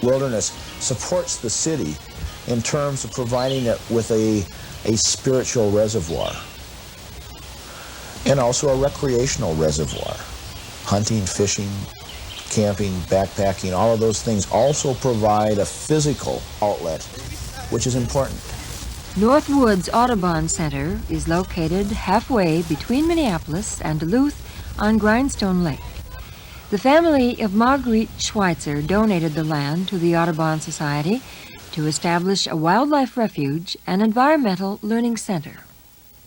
wilderness supports the city in terms of providing it with a spiritual reservoir and also a recreational reservoir. Hunting, fishing, camping, backpacking, all of those things also provide a physical outlet, which is important. Northwoods Audubon Center is located halfway between Minneapolis and Duluth on Grindstone Lake. The family of Marguerite Schweitzer donated the land to the Audubon Society to establish a wildlife refuge and environmental learning center.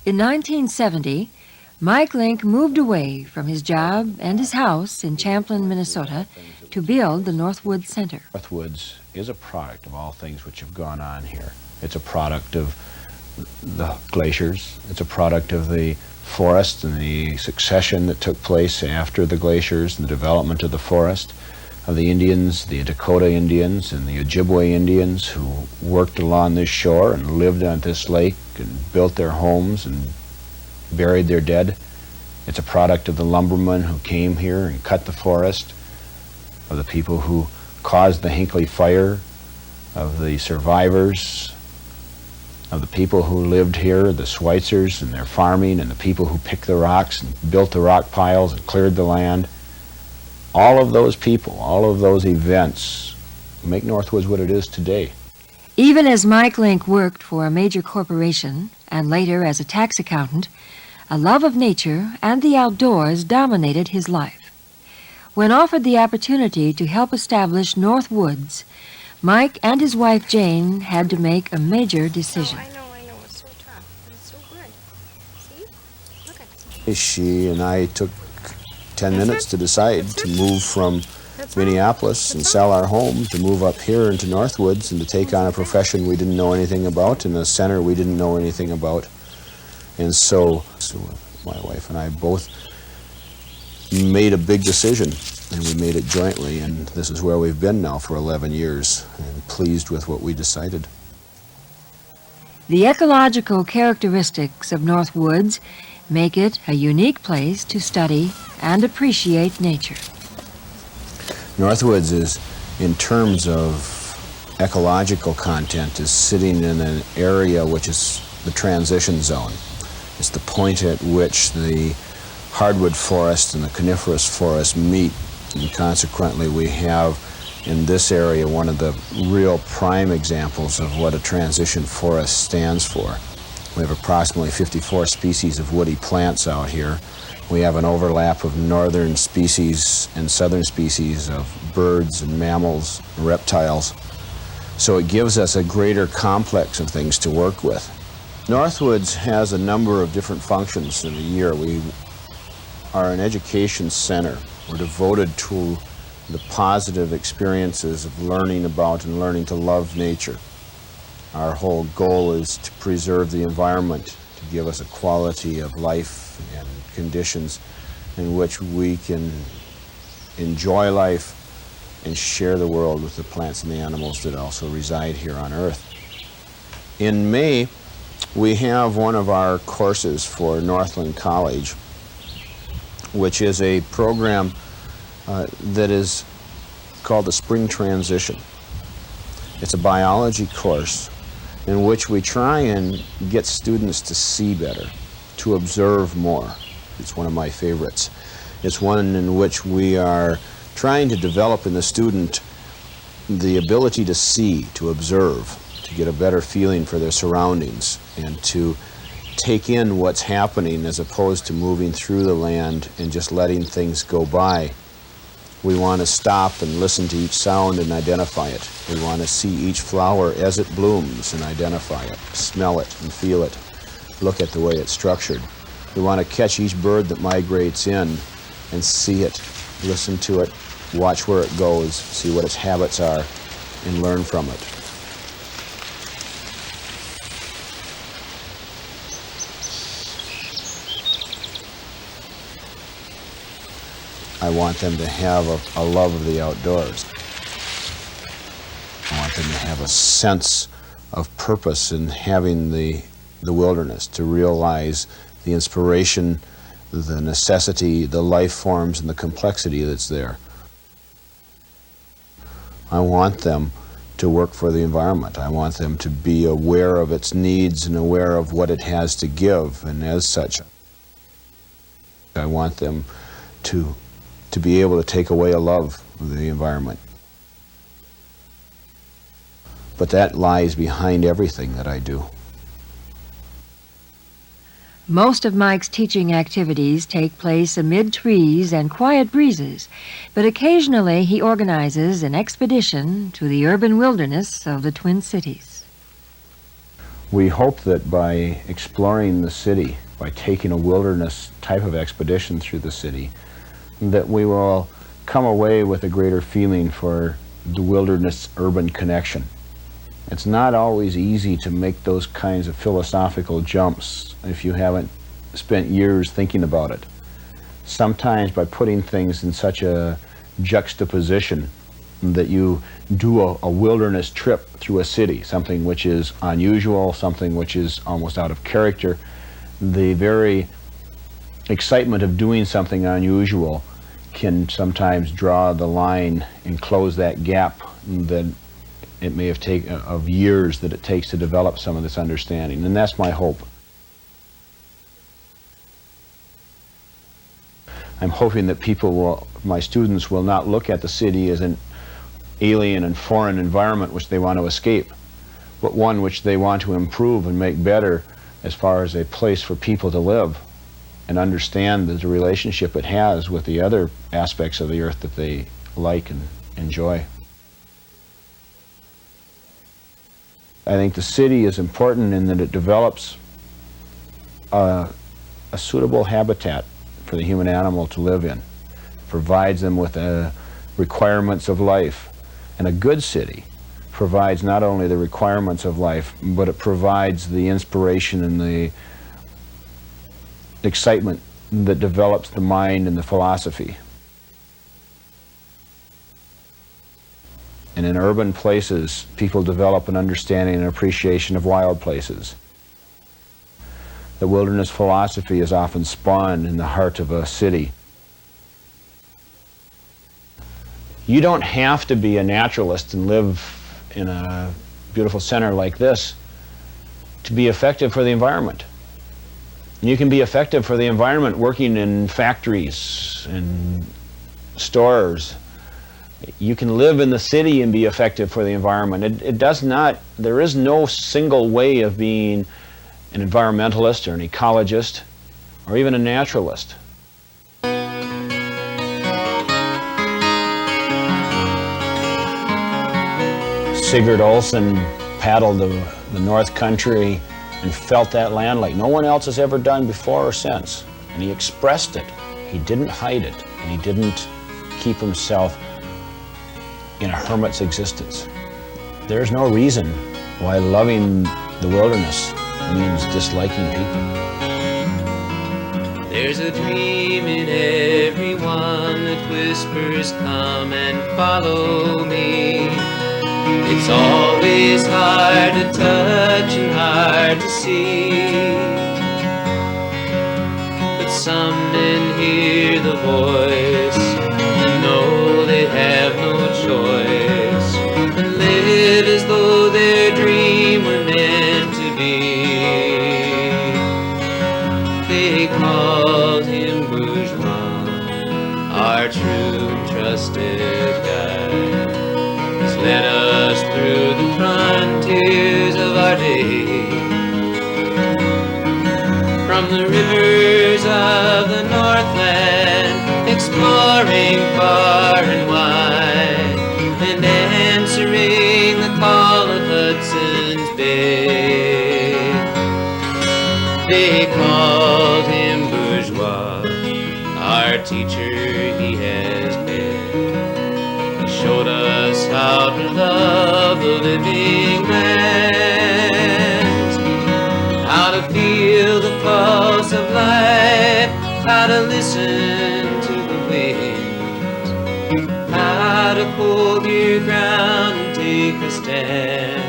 In 1970, Mike Link moved away from his job and his house in Champlin, Minnesota, to build the Northwoods Center. Northwoods is a product of all things which have gone on here. It's a product of the glaciers. It's a product of the forest and the succession that took place after the glaciers and the development of the forest, of the Indians, the Dakota Indians and the Ojibwe Indians who worked along this shore and lived on this lake and built their homes and buried their dead. It's a product of the lumbermen who came here and cut the forest, of the people who caused the Hinckley Fire, of the survivors, of the people who lived here, the Schweitzers and their farming, and the people who picked the rocks and built the rock piles and cleared the land. All of those people, all of those events make Northwoods what it is today. Even as Mike Link worked for a major corporation and later as a tax accountant, a love of nature and the outdoors dominated his life. When offered the opportunity to help establish Northwoods, Mike and his wife Jane had to make a major decision. I know. It's so tough. It's so good. See? Look at it. She and I took 10 minutes to decide to move from Minneapolis and sell our home, to move up here into Northwoods and to take on a profession we didn't know anything about and a center we didn't know anything about. And so my wife and I both made a big decision, and we made it jointly, and this is where we've been now for 11 years, and pleased with what we decided. The ecological characteristics of Northwoods make it a unique place to study and appreciate nature. Northwoods is, in terms of ecological content, is sitting in an area which is the transition zone. It's the point at which the hardwood forest and the coniferous forest meet, and consequently we have in this area one of the real prime examples of what a transition forest stands for. We have approximately 54 species of woody plants out here. We have an overlap of northern species and southern species of birds and mammals and reptiles. So it gives us a greater complex of things to work with. Northwoods has a number of different functions in a year. We are an education center. We're devoted to the positive experiences of learning about and learning to love nature. Our whole goal is to preserve the environment, to give us a quality of life and conditions in which we can enjoy life and share the world with the plants and the animals that also reside here on Earth. In May, we have one of our courses for Northland College, which is a program that is called the Spring Transition. It's a biology course in which we try and get students to see better, to observe more. It's one of my favorites. It's one in which we are trying to develop in the student the ability to see, to observe, to get a better feeling for their surroundings, and to take in what's happening as opposed to moving through the land and just letting things go by. We want to stop and listen to each sound and identify it. We want to see each flower as it blooms and identify it, smell it and feel it, look at the way it's structured. We want to catch each bird that migrates in and see it, listen to it, watch where it goes, see what its habits are, and learn from it. I want them to have a love of the outdoors. I want them to have a sense of purpose in having the wilderness, to realize the inspiration, the necessity, the life forms, and the complexity that's there. I want them to work for the environment. I want them to be aware of its needs and aware of what it has to give, and as such, I want them to be able to take away a love of the environment. But that lies behind everything that I do. Most of Mike's teaching activities take place amid trees and quiet breezes, but occasionally he organizes an expedition to the urban wilderness of the Twin Cities. We hope that by exploring the city, by taking a wilderness type of expedition through the city, that we will come away with a greater feeling for the wilderness-urban connection. It's not always easy to make those kinds of philosophical jumps if you haven't spent years thinking about it. Sometimes by putting things in such a juxtaposition that you do a wilderness trip through a city, something which is unusual, something which is almost out of character, the very excitement of doing something unusual can sometimes draw the line and close that gap that it may have taken of years that it takes to develop some of this understanding, and that's my hope. I'm hoping that my students will not look at the city as an alien and foreign environment which they want to escape, but one which they want to improve and make better as far as a place for people to live and understand the relationship it has with the other aspects of the earth that they like and enjoy. I think the city is important in that it develops a suitable habitat for the human animal to live in, provides them with the requirements of life. And a good city provides not only the requirements of life, but it provides the inspiration and the excitement that develops the mind and the philosophy. And in urban places, people develop an understanding and appreciation of wild places. The wilderness philosophy is often spawned in the heart of a city. You don't have to be a naturalist and live in a beautiful center like this to be effective for the environment. You can be effective for the environment working in factories and stores. You can live in the city and be effective for the environment. There is no single way of being an environmentalist or an ecologist or even a naturalist. Sigurd Olsen paddled the North Country and felt that land like no one else has ever done before or since. And he expressed it. He didn't hide it, and he didn't keep himself in a hermit's existence. There's no reason why loving the wilderness means disliking people. There's a dream in everyone that whispers, come and follow me. It's always hard to touch and hard to see, but some men hear the voice and know they have no choice, and live as though their dream were meant to be. They called him bourgeois, our true and trusted guide. He's led us through the frontiers of our day, from the rivers of the Northland, exploring far and wide, and answering the call of Hudson's Bay. They called him bourgeois, our teacher he has been. He showed us how to love the living land, how to feel the pulse of life, how to listen to the wind, how to hold your ground and take a stand,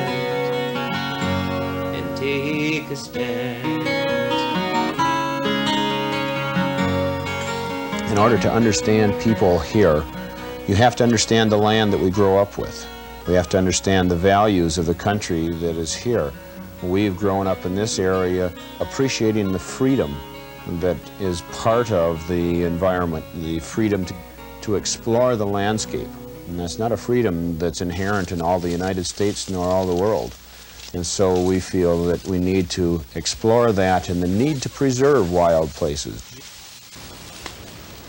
and take a stand. In order to understand people here, you have to understand the land that we grow up with. We have to understand the values of the country that is here. We've grown up in this area appreciating the freedom that is part of the environment, the freedom to explore the landscape. And that's not a freedom that's inherent in all the United States nor all the world. And so we feel that we need to explore that and the need to preserve wild places.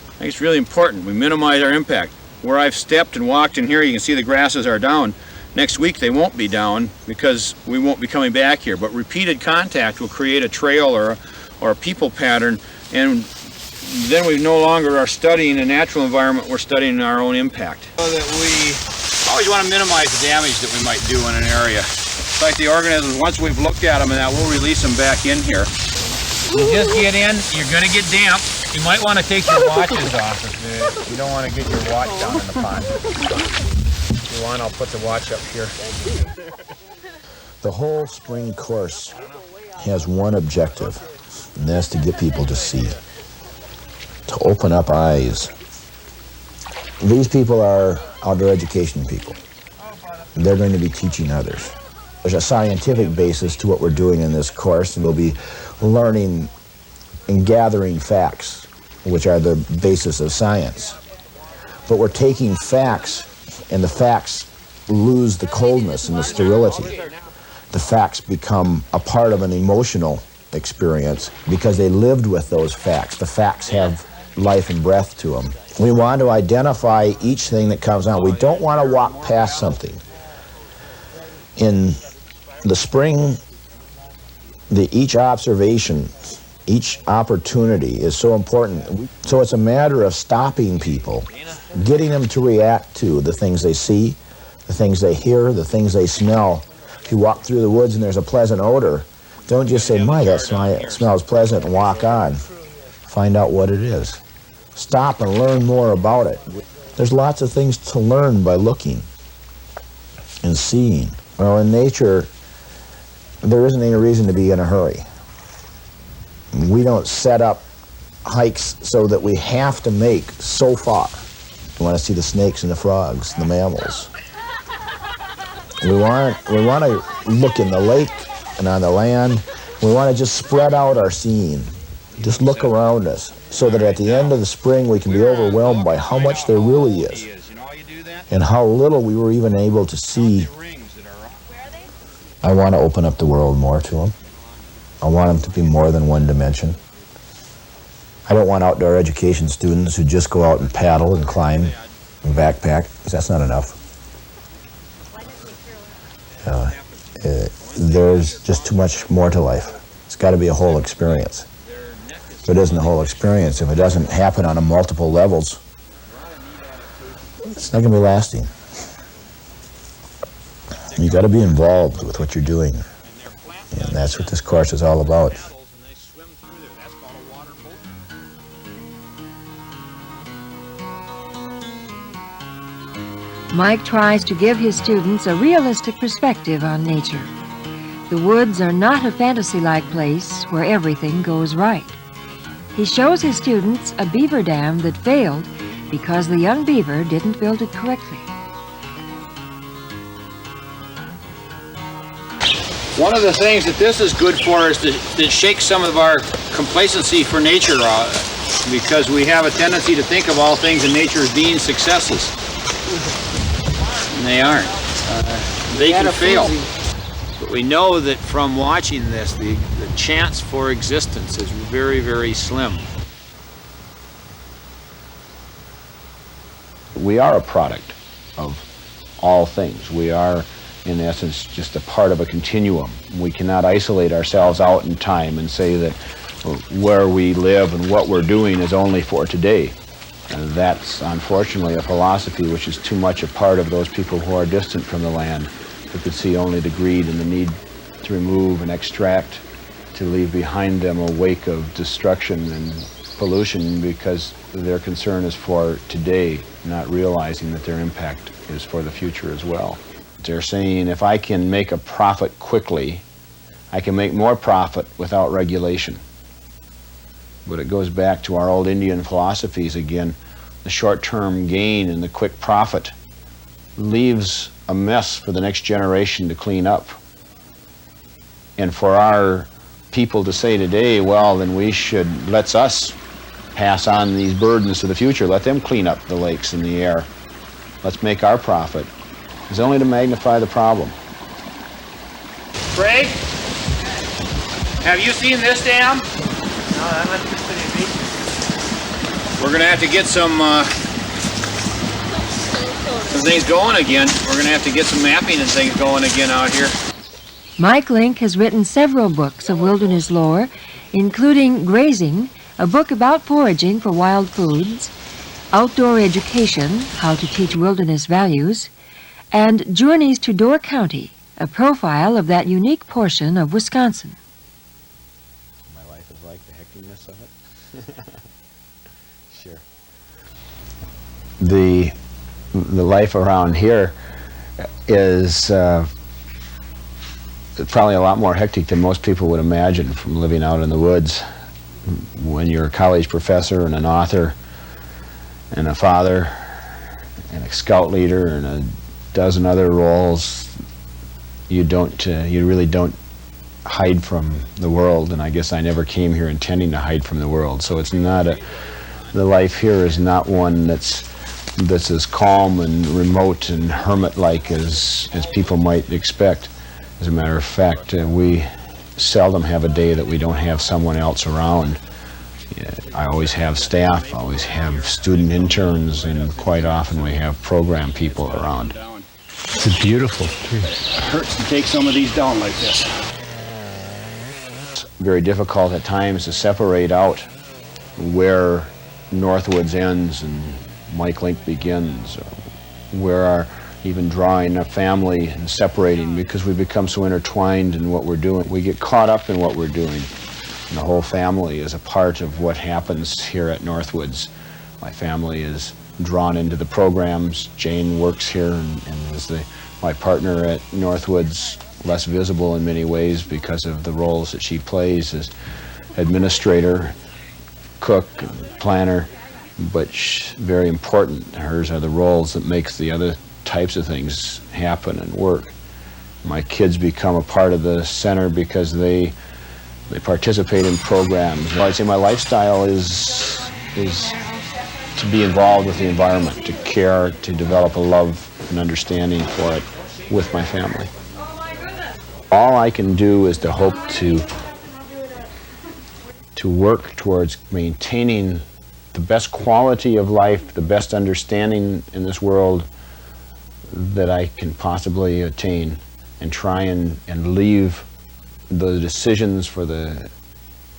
I think it's really important we minimize our impact. Where I've stepped and walked in here, you can see the grasses are down. Next week they won't be down because we won't be coming back here, but repeated contact will create a trail or a people pattern, and then we no longer are studying the natural environment, we're studying our own impact. So that we always want to minimize the damage that we might do in an area. It's like the organisms, once we've looked at them and that, we'll release them back in here. You just get in, you're going to get damp. You might want to take your watches off if you don't want to get your watch down in the pond. If you want, I'll put the watch up here. The whole spring course has one objective, and that's to get people to see, to open up eyes. These people are outdoor education people. They're going to be teaching others. There's a scientific basis to what we're doing in this course, and we'll be learning and gathering facts, which are the basis of science. But we're taking facts, and the facts lose the coldness and the sterility. The facts become a part of an emotional experience because they lived with those facts. The facts have life and breath to them. We want to identify each thing that comes on. We don't want to walk past something. In the spring, each observation, each opportunity is so important. So it's a matter of stopping people, getting them to react to the things they see, the things they hear, the things they smell. If you walk through the woods and there's a pleasant odor, don't just say, "My, that smells pleasant," and walk on. Find out what it is. Stop and learn more about it. There's lots of things to learn by looking and seeing. Well, in nature, there isn't any reason to be in a hurry. We don't set up hikes so that we have to make so far. We want to see the snakes and the frogs, and the mammals. We want to look in the lake and on the land. We want to just spread out our seeing. Just look around us so that at the end of the spring we can be overwhelmed by how much there really is and how little we were even able to see. I want to open up the world more to them. I want them to be more than one dimension. I don't want outdoor education students who just go out and paddle and climb and backpack, because that's not enough. There's just too much more to life. It's got to be a whole experience. If it isn't a whole experience, if it doesn't happen on a multiple levels, it's not going to be lasting. You got to be involved with what you're doing, and that's what this course is all about. Mike tries to give his students a realistic perspective on nature. The woods are not a fantasy-like place where everything goes right. He shows his students a beaver dam that failed because the young beaver didn't build it correctly. One of the things that this is good for is to shake some of our complacency for nature, because we have a tendency to think of all things in nature as being successes. And they aren't. They can fail. But we know that from watching this, the chance for existence is very, very slim. We are a product of all things. We are, in essence, just a part of a continuum. We cannot isolate ourselves out in time and say that where we live and what we're doing is only for today. And that's unfortunately a philosophy which is too much a part of those people who are distant from the land, who could see only the greed and the need to remove and extract, to leave behind them a wake of destruction and pollution, because their concern is for today, not realizing that their impact is for the future as well. They're saying, if I can make a profit quickly, I can make more profit without regulation. But it goes back to our old Indian philosophies again. The short-term gain and the quick profit leaves a mess for the next generation to clean up. And for our people to say today, well, then let's us pass on these burdens to the future. Let them clean up the lakes and the air. Let's make our profit. It's only to magnify the problem. Craig, have you seen this dam? No, I'm not interested in these. We're gonna have to get some things going again. We're gonna have to get some mapping and things going again out here. Mike Link has written several books of wilderness lore, including Grazing, a book about foraging for wild foods, Outdoor Education, How to Teach Wilderness Values, and Journeys to Door County, a profile of that unique portion of Wisconsin. My life is like the hecticness of it. Sure. The life around here is probably a lot more hectic than most people would imagine from living out in the woods. When you're a college professor and an author and a father and a scout leader and a dozen other roles, you really don't hide from the world, and I guess I never came here intending to hide from the world. So it's not the life here is not one that's as calm and remote and hermit-like as people might expect. As a matter of fact, we seldom have a day that we don't have someone else around. I always have staff, I always have student interns, and quite often we have program people around. It's a beautiful tree. It hurts to take some of these down like this. It's very difficult at times to separate out where Northwoods ends and Mike Link begins, or where even drawing a family and separating, because we become so intertwined in what we're doing. We get caught up in what we're doing. And the whole family is a part of what happens here at Northwoods. My family is drawn into the programs. Jane works here and is my partner at Northwoods, less visible in many ways because of the roles that she plays as administrator, cook, and planner, but very important. Hers are the roles that makes the other types of things happen and work. My kids become a part of the center because they participate in programs. I'd say my lifestyle is to be involved with the environment, to care, to develop a love and understanding for it with my family. All I can do is to hope to work towards maintaining the best quality of life, the best understanding in this world that I can possibly attain, and try and leave the decisions for the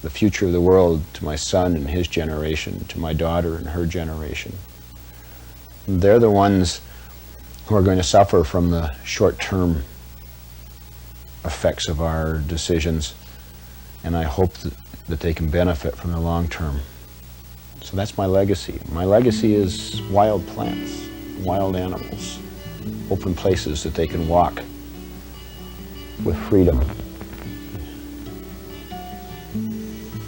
future of the world to my son and his generation, to my daughter and her generation. They're the ones who are going to suffer from the short-term effects of our decisions, and I hope that they can benefit from the long-term. So that's my legacy. My legacy is wild plants, wild animals, open places that they can walk with freedom.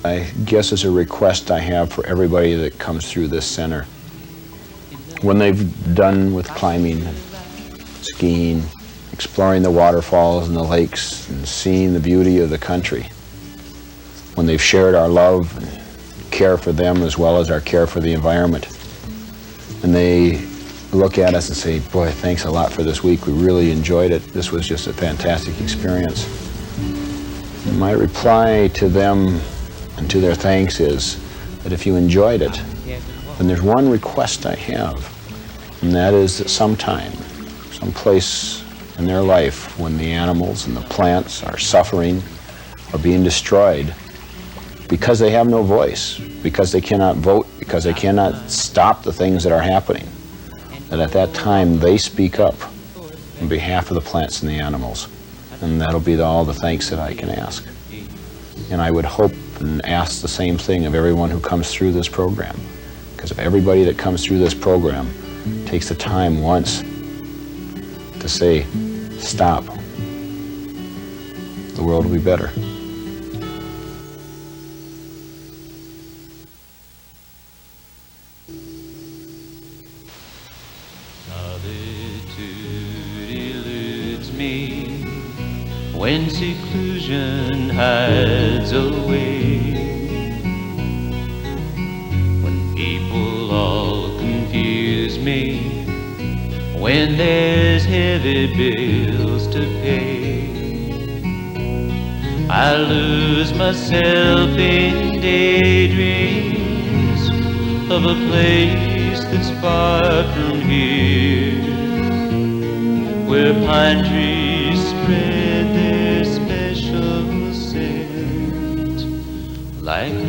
I guess as a request I have for everybody that comes through this center, when they've done with climbing, skiing, exploring the waterfalls and the lakes and seeing the beauty of the country, when they've shared our love and care for them as well as our care for the environment, and they look at us and say, boy, thanks a lot for this week, we really enjoyed it, this was just a fantastic experience. My reply to them and to their thanks is that if you enjoyed it, then there's one request I have, and that is that sometime, someplace in their life when the animals and the plants are suffering or being destroyed because they have no voice, because they cannot vote, because they cannot stop the things that are happening, that at that time they speak up on behalf of the plants and the animals, and that'll be all the thanks that I can ask. And I would hope and ask the same thing of everyone who comes through this program, because if everybody that comes through this program takes the time once to say, stop, the world will be better. me when seclusion hides away. When people all confuse me, when there's heavy bills to pay, I lose myself in daydreams of a place that's far from here, where pine trees spread their special scent like